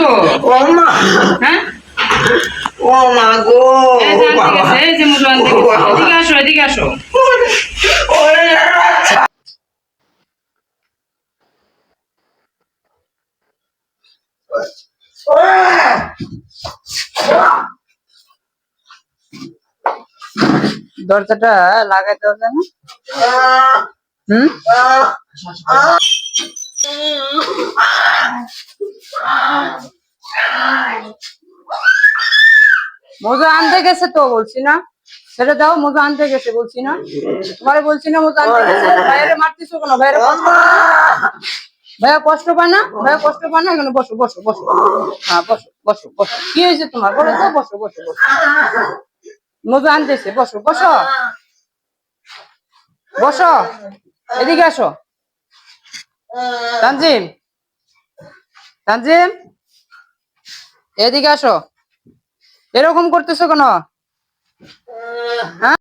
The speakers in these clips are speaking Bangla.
গো? হ্যাঁ, ও মা গো, এই যে মুজো আনতে গেছে, এদিকে আসো, দরজাটা লাগাইতে হবে না? হুম, মোজা আনতে গেছে তো, বলছি না সেটা দাও। মোজা আনতে গেছে বলছি না, তোমারে বলছি না মোজা আনতে গেছে। ভাইয়ারে মারতেছো কেন? ভাইয়া কষ্ট পায় না? ভাইয়া কষ্ট পায় না? এখানে বসো বসো বসো, হ্যাঁ বসো বসো বসো। কি হয়েছে তোমার বলো তো? বসো বসো বসো, মোজা আনতেছে, বসো বসো বসো, এদিকে আসো। তানজিম, তানজিম, এদিকে আসো। এরকম করতেছো কেন? হ্যাঁ,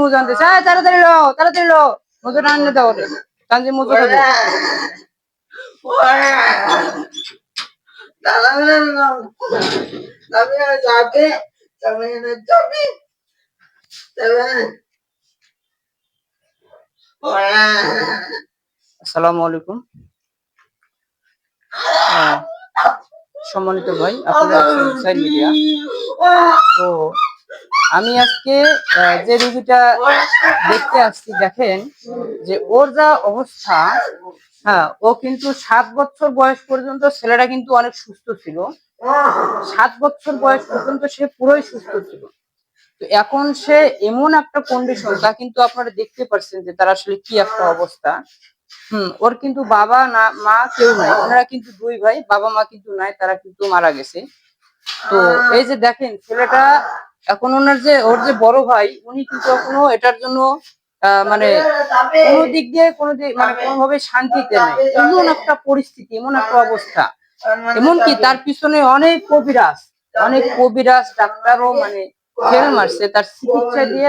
মোজা আনতেছে, তাড়াতাড়ি লো, তাড়াতাড়ি লো, মোজাটা আনলে দাও। তানজিম মোজা খাবো। আসসালামু আলাইকুম। সম্মানিত ভাই, আপনারা সাইড মিডিয়া। তো আমি আজকে যে রুগীটা দেখতে আসছি, দেখেন যে ওর যা অবস্থা। হ্যাঁ, ও কিন্তু 7 বছর বয়স পর্যন্ত ছেলেটা কিন্তু অনেক সুস্থ ছিল। 7 বছর বয়স পর্যন্ত সে পুরোই সুস্থ ছিল। তো এখন সে এমন একটা কন্ডিশন, তা কিন্তু আপনারা দেখতে পাচ্ছেন যে তার আসলে কি একটা অবস্থা। ওর কিন্তু বাবা না মা কেউ নাই, ওনারা কিন্তু 2 ভাই, বাবা মা কিন্তু নাই, তারা কিন্তু মারা গেছে। তো এই যে দেখেন ছেলেটা এখন, ওর যে বড় ভাই, উনি কিন্তু এখনো এটার জন্য মানে কোনো দিক দিয়ে মানে কোনোভাবে শান্তিতে নেই। এমন একটা পরিস্থিতি, এমন একটা অবস্থা, এমনকি তার পিছনে অনেক কবিরাজ ডাক্তারও মানে ফেল মারছে, তার চিকিৎসা দিয়ে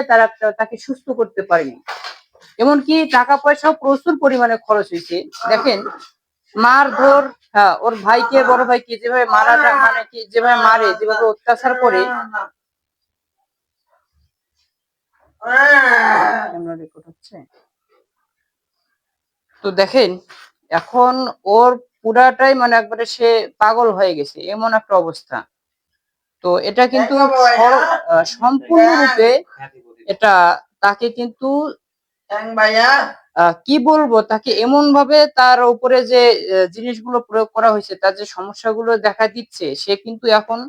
তাকে সুস্থ করতে পারেনি। এমনকি টাকা পয়সাও প্রচুর পরিমাণে খরচ হয়েছে। দেখেন মারধর, হ্যাঁ, ওর ভাইকে, বড় ভাইকে যেভাবে মারা যায়, মানে কি যেভাবে মারে, যেভাবে অত্যাচার করে। তো দেখেন এখন ওর পুরাটাই মানে একবারে সে পাগল হয়ে গেছে, এমন একটা অবস্থা। তো এটা কিন্তু সম্পূর্ণরূপে এটা তাকে কিন্তু কি বলবো, তাকে এমন ভাবে তার উপরে যে জিনিসগুলো প্রয়োগ করা হয়েছে, তার যে সমস্যাগুলো দেখা দিচ্ছে, সে কিন্তু এখন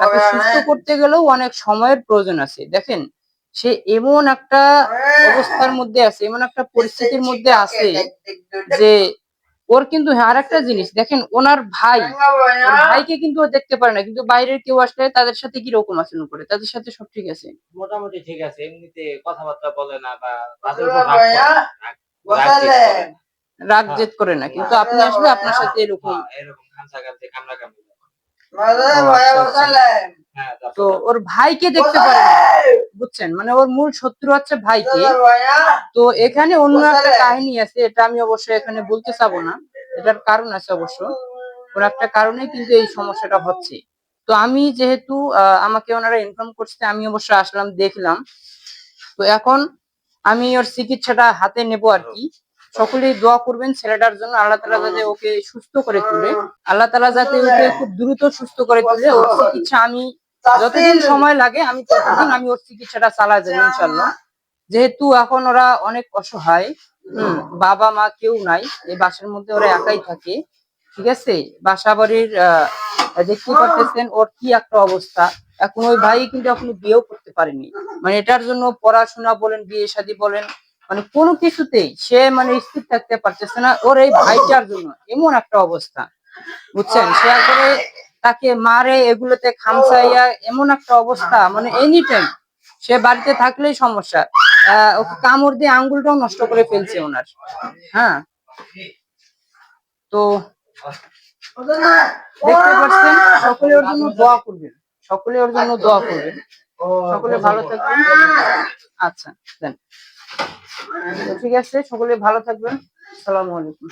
তাকে সুস্থ করতে গেলেও অনেক সময়ের প্রয়োজন আছে। দেখেন সে এমন একটা অবস্থার মধ্যে আছে, এমন একটা পরিস্থিতির মধ্যে আছে যে ওর কিন্তু আর একটা জিনিস দেখেন, ওর ভাইকে কিন্তু ও দেখতে পারে না, কিন্তু বাইরের কেউ আসলে তাদের সাথে কি রকম আচরণ করে, তাদের সাথে সব ঠিক আছে, মোটামুটি ঠিক আছে, এমনিতে কথাবার্তা বলে না বা তাদের উপর রাগ করে না, রাগ জেদ করে না, কিন্তু আপনি আসলে আপনার সাথে এরকম এরকম খামসাখামসি কামড়াকামড়ি। হ্যাঁ, তো ওর ভাইকে দেখতে পারে না, বুঝছেন, মানে ওর মূল শত্রু হচ্ছে ভাইকে। তো এখানে অন্য একটা কাহিনী আছে, এটা আমি অবশ্যই এখানে বলতে চাবো না, এটার কারণ আছে অবশ্য, কোন একটা কারণে কিন্তু এই সমস্যাটা হচ্ছে। তো আমি যেহেতু আমাকে ওনারা ইনফর্ম করছে, আমি অবশ্য আসলাম, দেখলাম। তো এখন আমি ওর চিকিৎসাটা হাতে নেব আর কি। সকলেই দোয়া করবেন ছেলেটার জন্য, আল্লাহ তাআলা যাতে ওকে সুস্থ করে তুলে, আল্লাহ তাআলা যাতে ওকে খুব দ্রুত সুস্থ করে তুলে। ওর চিকিৎসা আমি যতদিন সময় লাগে আমি ততদিন আমি ওর চিকিৎসাটা চালাই যাবো ইনশাআল্লাহ। যেহেতু এখন ওরা অনেক অসহায়, বাবা মা কেউ নাই, এই বাসার মধ্যে ওরা একাই থাকে, ঠিক আছে। বাসা বাড়ির দেখতে পারতেছেন ওর কি একটা অবস্থা। এখন ওই ভাই কিন্তু এখনো বিয়েও করতে পারেনি, মানে এটার জন্য পড়াশোনা বলেন, বিয়ে শাদী বলেন, মানে কোনো কিছুতেই সে মানে স্থির থাকতে পারতেছে না, ওর এই ভাইটার জন্য এমন একটা অবস্থা, বুঝছেন। সে একবারে তাকে মারে, এগুলোতে খামচাইয়া, এমন একটা অবস্থা, মানে এনি টাইম সে বাড়িতে থাকলেই সমস্যা। ওকে কামড় দিয়ে আঙ্গুলটাও নষ্ট করে ফেলছে ওনার। হ্যাঁ, তো দেখতে পাচ্ছেন, সকলে ওর জন্য দোয়া করবেন, সকলে ওর জন্য দোয়া করবেন, সকলে ভালো থাকবেন। আচ্ছা দেন। তো ঠিক আছে, সকলে ভালো থাকবেন। আসসালামু আলাইকুম।